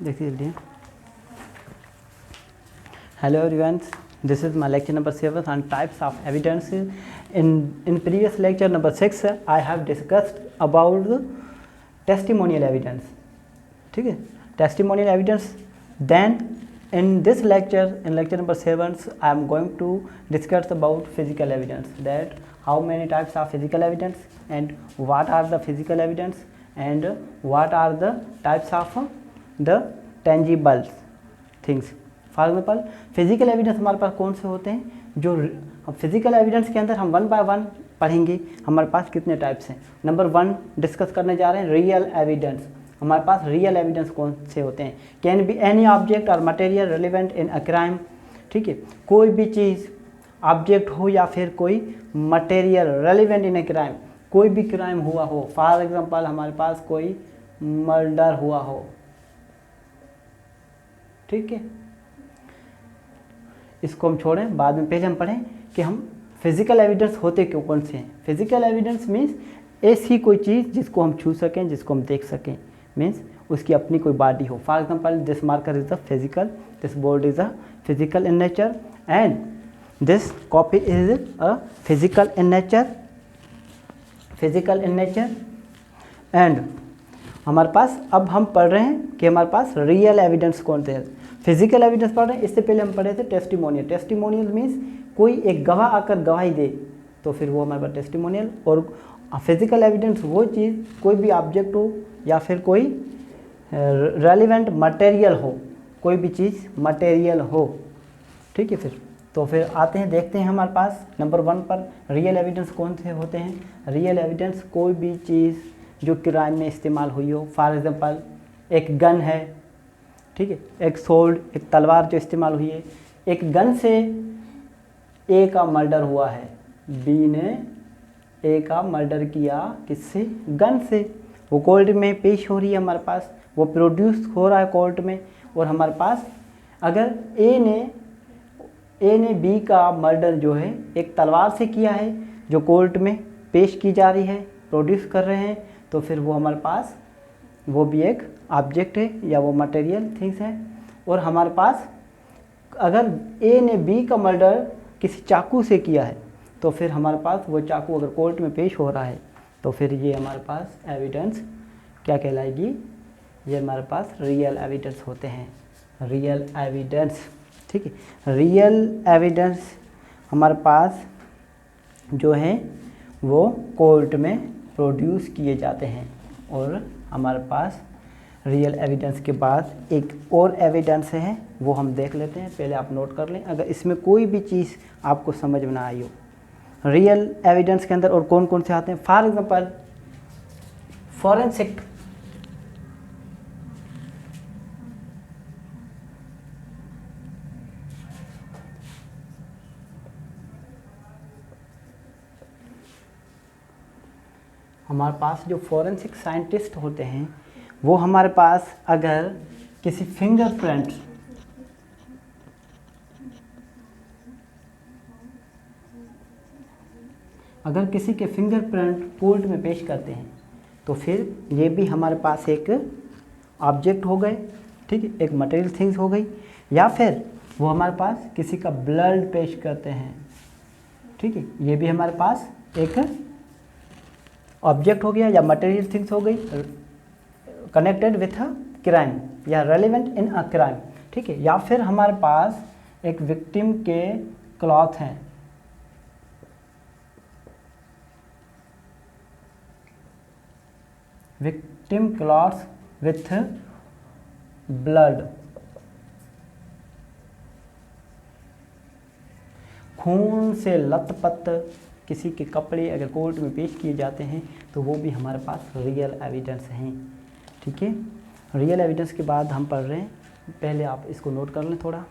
देखिए जल्दी। Hello everyone, this is my lecture number 7 on types of evidence. In previous lecture number 6 I have discussed about the testimonial evidence. ठीक है, testimonial evidence. Then in this lecture, in lecture number 7, I am going to discuss about physical evidence, that how many types of physical evidence and what are the physical evidence and what are the types of the tangible things. For example physical evidence हमारे पास कौन से होते हैं, जो physical evidence के अंदर हम one by one पढ़ेंगे हमारे पास कितने टाइप्स हैं. नंबर 1 डिस्कस करने जा रहे हैं रियल एविडेंस. हमारे पास रियल एविडेंस कौन से होते हैं. कैन बी एनी ऑब्जेक्ट और material relevant in a crime. ठीक है, कोई भी चीज़ ऑब्जेक्ट हो या फिर कोई material relevant in a crime, कोई भी क्राइम हुआ हो. फॉर एग्जांपल हमारे पास कोई मर्डर हुआ हो. ठीक है, इसको हम छोड़ें, बाद में पेज हम पढ़ें कि हम फिजिकल एविडेंस होते क्यों कौन से हैं. फिजिकल एविडेंस मीन्स ऐसी कोई चीज़ जिसको हम छू सकें, जिसको हम देख सकें, मीन्स उसकी अपनी कोई बॉडी हो. For example this marker is the physical, this board is a physical in nature and this copy is a physical in nature. Physical in nature and हमारे पास अब हम पढ़ रहे हैं कि हमारे पास रियल एविडेंस कौन से हैं. फिजिकल एविडेंस पढ़ रहे हैं, इससे पहले हम पढ़े थे टेस्टिमोनियल. टेस्टिमोनियल मीन्स कोई एक गवाह आकर गवाही दे तो फिर वो हमारे पास टेस्टिमोनियल. और फिजिकल एविडेंस वो चीज़ कोई भी ऑब्जेक्ट हो या फिर कोई रेलिवेंट मटेरियल हो, कोई भी चीज़ मटेरियल हो. ठीक है, फिर आते हैं, देखते हैं हमारे पास नंबर 1 पर रियल एविडेंस कौन से होते हैं. रियल एविडेंस कोई भी चीज़ जो क्राइम में इस्तेमाल हुई हो. फॉर एग्जांपल एक गन है, ठीक है, एक सोल्ड, एक तलवार जो इस्तेमाल हुई है. एक गन से ए का मर्डर हुआ है, बी ने ए का मर्डर किया किससे, गन से. वो कोर्ट में पेश हो रही है हमारे पास, वो प्रोड्यूस हो रहा है कोर्ट में. और हमारे पास अगर ए ने बी का मर्डर जो है एक तलवार से किया है, जो कोर्ट में पेश की जा रही है, प्रोड्यूस कर रहे हैं, तो फिर वो हमारे पास वो भी एक ऑब्जेक्ट है या वो मटेरियल थिंग्स है. और हमारे पास अगर ए ने बी का मर्डर किसी चाकू से किया है तो फिर हमारे पास वो चाकू अगर कोर्ट में पेश हो रहा है तो फिर ये हमारे पास एविडेंस क्या कहलाएगी, ये हमारे पास रियल एविडेंस होते हैं. रियल एविडेंस, ठीक है. रियल एविडेंस हमारे पास जो है वो कोर्ट में प्रोड्यूस किए जाते हैं. और हमारे पास रियल एविडेंस के बाद एक और एविडेंस है, वो हम देख लेते हैं. पहले आप नोट कर लें अगर इसमें कोई भी चीज़ आपको समझ में ना आई हो. रियल एविडेंस के अंदर और कौन कौन से आते हैं. फॉर एग्जांपल फॉरेंसिक, हमारे पास जो फॉरेंसिक साइंटिस्ट होते हैं वो हमारे पास अगर किसी फिंगरप्रिंट, अगर किसी के फिंगरप्रिंट कोर्ट में पेश करते हैं तो फिर ये भी हमारे पास एक ऑब्जेक्ट हो गए. ठीक है, एक मटेरियल थिंग्स हो गई. या फिर वो हमारे पास किसी का ब्लड पेश करते हैं. ठीक है, ये भी हमारे पास एक ऑब्जेक्ट हो गया या मटेरियल थिंग्स हो गई कनेक्टेड विथ अ क्राइम या रेलिवेंट इन अ क्राइम. ठीक है, या फिर हमारे पास एक विक्टिम के क्लॉथ हैं. विक्टिम क्लॉथ्स विथ ब्लड, खून से लथपथ किसी के कपड़े अगर कोर्ट में पेश किए जाते हैं तो वो भी हमारे पास रियल एविडेंस हैं. ठीक है, रियल एविडेंस के बाद हम पढ़ रहे हैं, पहले आप इसको नोट कर लें थोड़ा.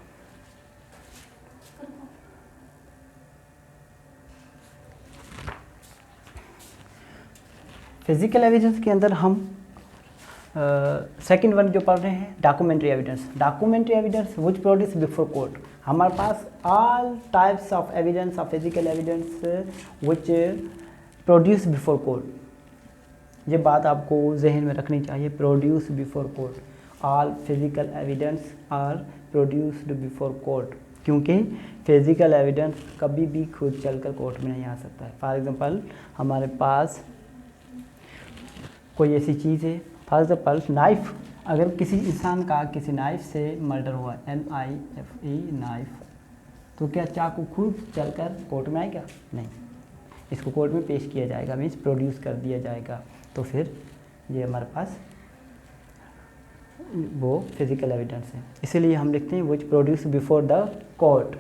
फिजिकल एविडेंस के अंदर हम सेकंड वन जो पढ़ रहे हैं documentary evidence. Documentary evidence which produce before court. हमारे पास all types of evidence of physical evidence which produce before court. ये बात आपको जहन में रखनी चाहिए, produce before court. All physical evidence are produced before court, क्योंकि फिजिकल एविडेंस कभी भी खुद चलकर कोर्ट में नहीं आ सकता है। फॉर एग्जांपल हमारे पास कोई ऐसी चीज़ है, फॉर एग्जांपल नाइफ, अगर किसी इंसान का किसी नाइफ से मर्डर हुआ, NIFE नाइफ, तो क्या चाकू खुद चलकर कोर्ट में आएगा? नहीं, इसको कोर्ट में पेश किया जाएगा, मीन्स प्रोड्यूस कर दिया जाएगा। तो फिर ये हमारे पास वो फिजिकल एविडेंस है। इसीलिए हम लिखते हैं विच प्रोड्यूस बिफोर द कोर्ट,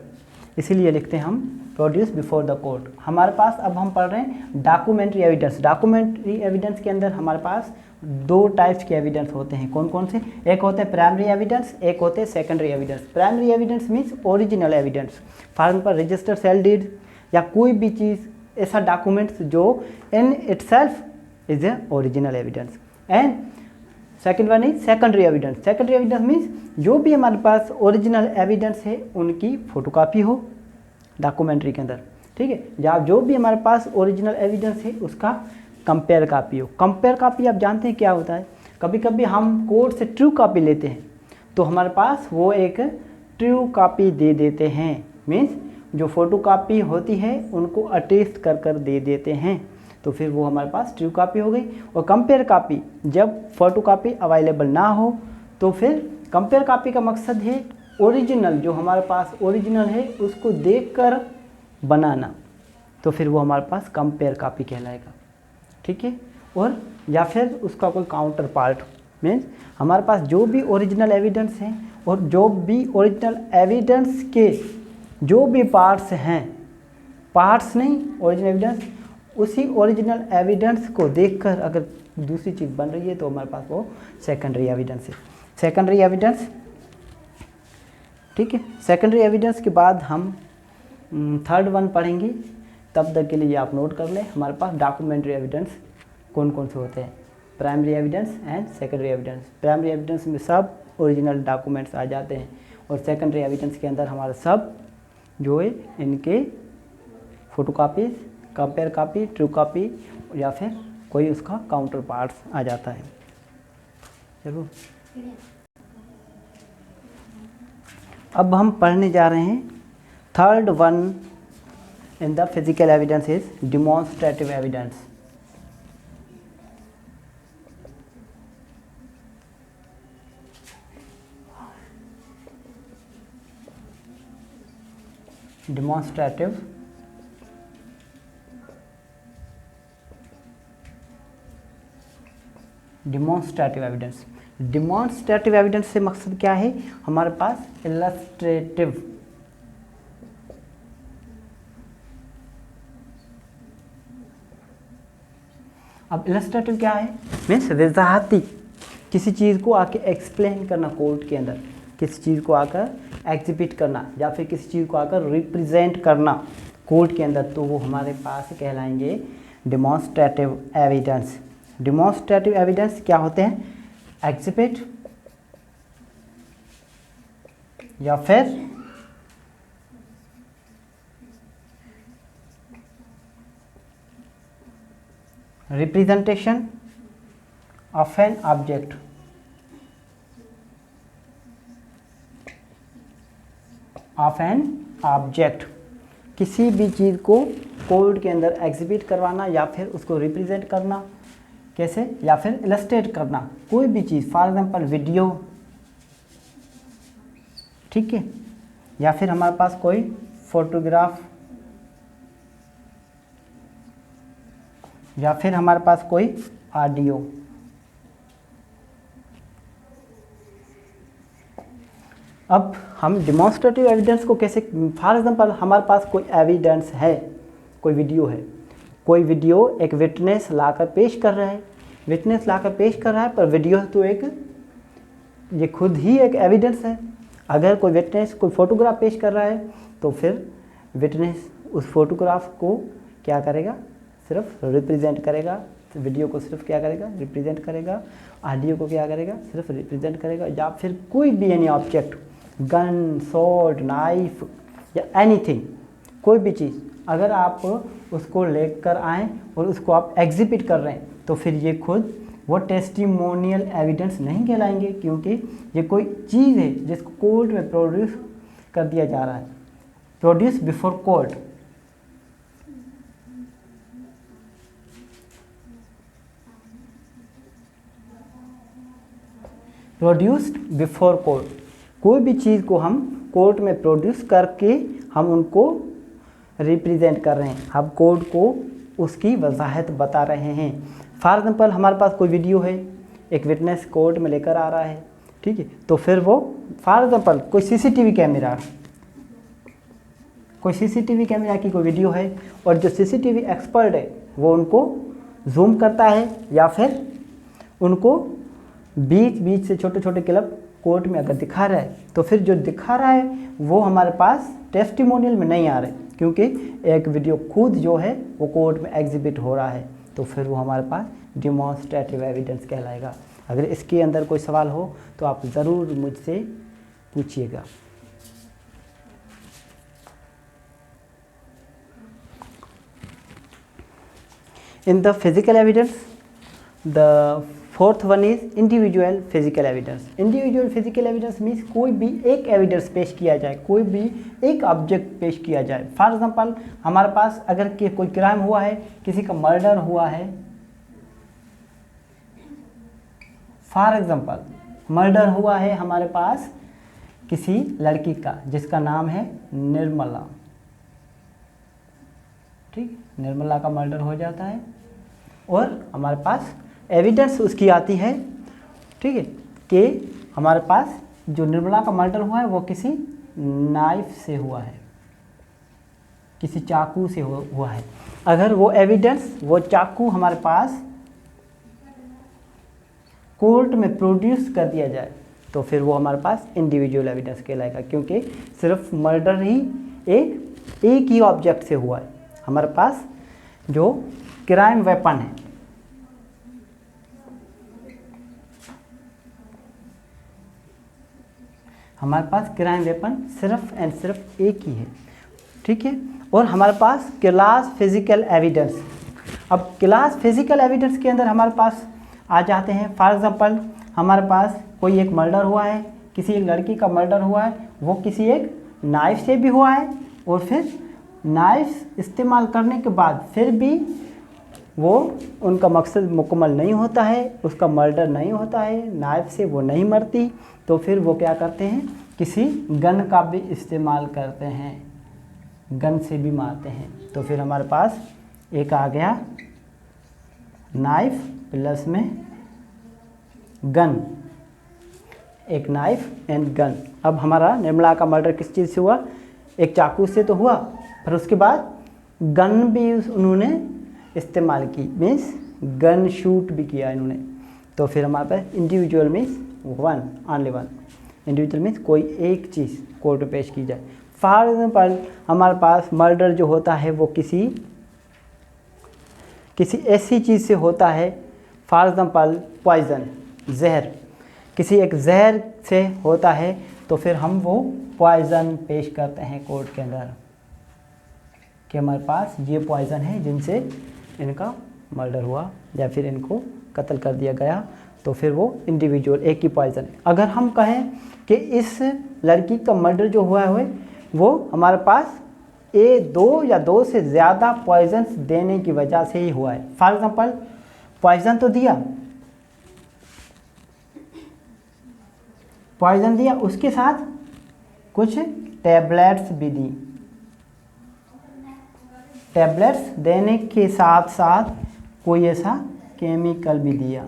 इसीलिए लिखते हैं हम प्रोड्यूस बिफोर द कोर्ट। हमारे पास अब हम पढ़ रहे हैं डॉक्यूमेंट्री एविडेंस। डॉक्यूमेंट्री एविडेंस के अंदर हमारे पास दो टाइप्स के एविडेंस होते हैं। कौन कौन से? एक होते हैं प्राइमरी एविडेंस, एक होते हैं secondary evidence. Primary evidence means original evidence, for example register sale deed या कोई भी चीज़, ऐसा डॉक्यूमेंट्स जो in itself is a original evidence. And second one is secondary evidence. Secondary evidence means जो भी हमारे पास ओरिजिनल एविडेंस है उनकी फोटोकॉपी हो डॉक्यूमेंट्री के अंदर, ठीक है, या जो भी हमारे पास ओरिजिनल एविडेंस है उसका कंपेयर कॉपी हो। कंपेयर कॉपी आप जानते हैं क्या होता है? कभी कभी हम कोर्ट से ट्रू कॉपी लेते हैं तो हमारे पास वो एक ट्रू कॉपी दे देते हैं, मीन्स जो फोटो कॉपी होती है उनको अटेस्ट कर कर दे देते हैं, तो फिर वो हमारे पास ट्रू कॉपी हो गई। और कंपेयर कॉपी, जब फोटो कॉपी अवेलेबल ना हो तो फिर कंपेयर कॉपी का मकसद है ओरिजिनल, जो हमारे पास ओरिजिनल है उसको देखकर बनाना, तो फिर वो हमारे पास कंपेयर कॉपी कहलाएगा, ठीक है। और या फिर उसका कोई काउंटर पार्ट, मीन्स हमारे पास जो भी ओरिजिनल एविडेंस है और जो भी ओरिजिनल एविडेंस के जो भी पार्ट्स हैं, पार्ट्स नहीं ओरिजिनल एविडेंस, उसी ओरिजिनल एविडेंस को देखकर अगर दूसरी चीज़ बन रही है तो हमारे पास वो सेकेंडरी एविडेंस है। सेकेंडरी एविडेंस, ठीक है। सेकेंडरी एविडेंस के बाद हम थर्ड वन पढ़ेंगे, तब तक के लिए आप नोट कर लें। हमारे पास डॉक्यूमेंट्री एविडेंस कौन कौन से होते हैं? Primary evidence and secondary evidence. Primary evidence में सब ओरिजिनल डॉक्यूमेंट्स आ जाते हैं और सेकेंडरी एविडेंस के अंदर हमारा सब जो है इनके photocopies, compare copy, true copy या फिर कोई उसका काउंटर पार्ट्स आ जाता है। चलो अब हम पढ़ने जा रहे हैं third one in the physical evidence is demonstrative evidence. Demonstrative evidence. Demonstrative evidence से मकसद क्या है? हमारे पास इलस्ट्रेटिव, अब इलस्ट्रेटिव क्या है? मीन्स वजाहती, किसी चीज़ को आके एक्सप्लेन करना कोर्ट के अंदर, किसी चीज़ को आकर एग्जिबिट करना या फिर किसी चीज़ को आकर रिप्रेजेंट करना कोर्ट के अंदर, तो वो हमारे पास कहलाएंगे डिमॉन्स्ट्रेटिव एविडेंस। डिमॉन्स्ट्रेटिव एविडेंस क्या होते हैं? एग्जिबिट या फिर रिप्रेजेंटेशन ऑफ एन ऑब्जेक्ट। किसी भी चीज़ को कोर्ट के अंदर एग्जिबिट करवाना या फिर उसको रिप्रेजेंट करना, कैसे? या फिर इलस्ट्रेट करना कोई भी चीज़, फॉर एग्जांपल वीडियो, ठीक है, या फिर हमारे पास कोई फोटोग्राफ, या फिर हमारे पास कोई ऑडियो। अब हम डिमॉन्स्ट्रेटिव एविडेंस को कैसे, फॉर एग्जांपल हमारे पास कोई एविडेंस है, कोई वीडियो है, कोई वीडियो एक विटनेस लाकर पेश कर रहा है, विटनेस लाकर पेश कर रहा है, पर वीडियो तो एक, ये खुद ही एक एविडेंस है। अगर कोई विटनेस कोई फोटोग्राफ पेश कर रहा है तो फिर विटनेस उस फोटोग्राफ को क्या करेगा? सिर्फ रिप्रेजेंट करेगा, वीडियो को सिर्फ क्या करेगा? रिप्रेजेंट करेगा, ऑडियो को क्या करेगा? सिर्फ रिप्रेजेंट करेगा। या फिर कोई भी any object, gun, sword, knife या एनीथिंग, कोई भी चीज़ अगर आप उसको लेकर आएँ और उसको आप एग्जिबिट कर रहे हैं तो फिर ये खुद वो टेस्टिमोनियल एविडेंस नहीं कहलाएंगे, क्योंकि ये कोई चीज़ है जिसको कोर्ट में प्रोड्यूस कर दिया जा रहा है, produce before court. Produced before court, कोई भी चीज़ को हम कोर्ट में प्रोड्यूस करके हम उनको रिप्रेजेंट कर रहे हैं, हम कोर्ट को उसकी वजाहत बता रहे हैं। फॉर एग्जांपल हमारे पास कोई वीडियो है, एक विटनेस कोर्ट में लेकर आ रहा है, ठीक है, तो फिर वो फॉर एग्जांपल कोई सीसीटीवी कैमरा की कोई वीडियो है, और जो सीसीटीवी एक्सपर्ट है वो उनको जूम करता है या फिर उनको बीच बीच से छोटे छोटे क्लिप कोर्ट में अगर दिखा रहा है, तो फिर जो दिखा रहा है वो हमारे पास टेस्टिमोनियल में नहीं आ रहे, क्योंकि एक वीडियो खुद जो है वो कोर्ट में एग्जिबिट हो रहा है, तो फिर वो हमारे पास डिमॉन्स्ट्रेटिव एविडेंस कहलाएगा। अगर इसके अंदर कोई सवाल हो तो आप ज़रूर मुझसे पूछिएगा। In the physical evidence the fourth one is individual physical evidence. Individual physical evidence means कोई भी एक एविडेंस पेश किया जाए, कोई भी एक ऑब्जेक्ट पेश किया जाए। फॉर एग्जांपल हमारे पास अगर कोई क्राइम हुआ है, किसी का मर्डर हुआ है, फॉर एग्जांपल मर्डर हुआ है हमारे पास किसी लड़की का जिसका नाम है निर्मला, ठीक, निर्मला का मर्डर हो जाता है और हमारे पास एविडेंस उसकी आती है, ठीक है, कि हमारे पास जो निर्मला का मर्डर हुआ है वो किसी नाइफ से हुआ है, किसी चाकू से हुआ है। अगर वो एविडेंस, वो चाकू हमारे पास कोर्ट में प्रोड्यूस कर दिया जाए, तो फिर वो हमारे पास इंडिविजुअल एविडेंस कहलाएगा, क्योंकि सिर्फ मर्डर ही एक ही ऑब्जेक्ट से हुआ है। हमारे पास जो क्राइम वेपन है, हमारे पास क्राइम वेपन सिर्फ एंड सिर्फ एक ही है, ठीक है। और हमारे पास क्लास फिजिकल एविडेंस। अब क्लास फिजिकल एविडेंस के अंदर हमारे पास आ जाते हैं, फॉर एग्जांपल हमारे पास कोई एक मर्डर हुआ है, किसी एक लड़की का मर्डर हुआ है, वो किसी एक नाइफ से भी हुआ है, और फिर नाइफ इस्तेमाल करने के बाद फिर भी वो उनका मकसद मुकम्मल नहीं होता है, उसका मर्डर नहीं होता है, नाइफ से वो नहीं मरती, तो फिर वो क्या करते हैं, किसी गन का भी इस्तेमाल करते हैं, गन से भी मारते हैं। तो फिर हमारे पास एक आ गया नाइफ प्लस में गन, एक नाइफ एंड गन। अब हमारा निर्मला का मर्डर किस चीज़ से हुआ, एक चाकू से तो हुआ, फिर उसके बाद गन भी उन्होंने इस्तेमाल की, मीन्स गन शूट भी किया इन्होंने। तो फिर हमारे पास individual means one, only one. Individual means कोई एक चीज़ कोर्ट में पेश की जाए। फॉर एग्जाम्पल हमारे पास मर्डर जो होता है वो किसी ऐसी चीज़ से होता है, फॉर एग्जाम्पल पॉइजन, जहर, किसी एक जहर से होता है, तो फिर हम वो पॉइजन पेश करते हैं कोर्ट के अंदर कि हमारे पास ये पॉइजन है जिनसे इनका मर्डर हुआ या फिर इनको कत्ल कर दिया गया, तो फिर वो इंडिविजुअल एक ही पॉइजन है। अगर हम कहें कि इस लड़की का मर्डर जो हुआ है वो हमारे पास दो या दो से ज़्यादा पॉइजन्स देने की वजह से ही हुआ है। फॉर एग्जांपल पॉइजन तो दिया, पॉइजन दिया, उसके साथ कुछ टैबलेट्स भी दी, टैबलेट्स देने के साथ साथ कोई ऐसा केमिकल भी दिया,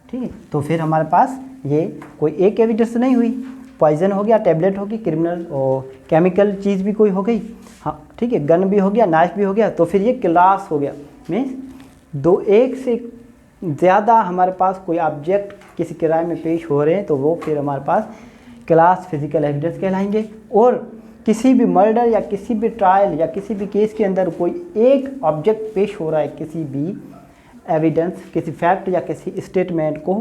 ठीक है। तो फिर हमारे पास ये कोई एक एविडेंस नहीं हुई, पॉइजन हो गया, टैबलेट हो गई, क्रिमिनल और केमिकल चीज़ भी कोई हो गई, हाँ ठीक है, गन भी हो गया, नाइफ भी हो गया, तो फिर ये क्लास हो गया। मीन्स दो एक से ज़्यादा हमारे पास कोई ऑब्जेक्ट किसी क्राइम में पेश हो रहे हैं, तो वो फिर हमारे पास क्लास फिजिकल एविडेंस कहलाएंगे। और किसी भी मर्डर या किसी भी ट्रायल या किसी भी केस के अंदर कोई एक ऑब्जेक्ट पेश हो रहा है, किसी भी एविडेंस, किसी फैक्ट या किसी स्टेटमेंट को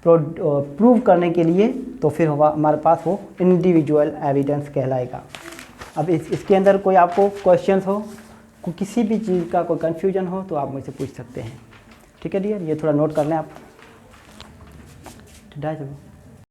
प्रूव करने के लिए, तो फिर हमारे पास वो इंडिविजुअल एविडेंस कहलाएगा। अब इसके अंदर कोई आपको क्वेश्चंस हो, किसी भी चीज़ का कोई कन्फ्यूजन हो, तो आप मुझसे पूछ सकते हैं। ठीक है डियर, ये थोड़ा नोट कर लें आप। ठीक है।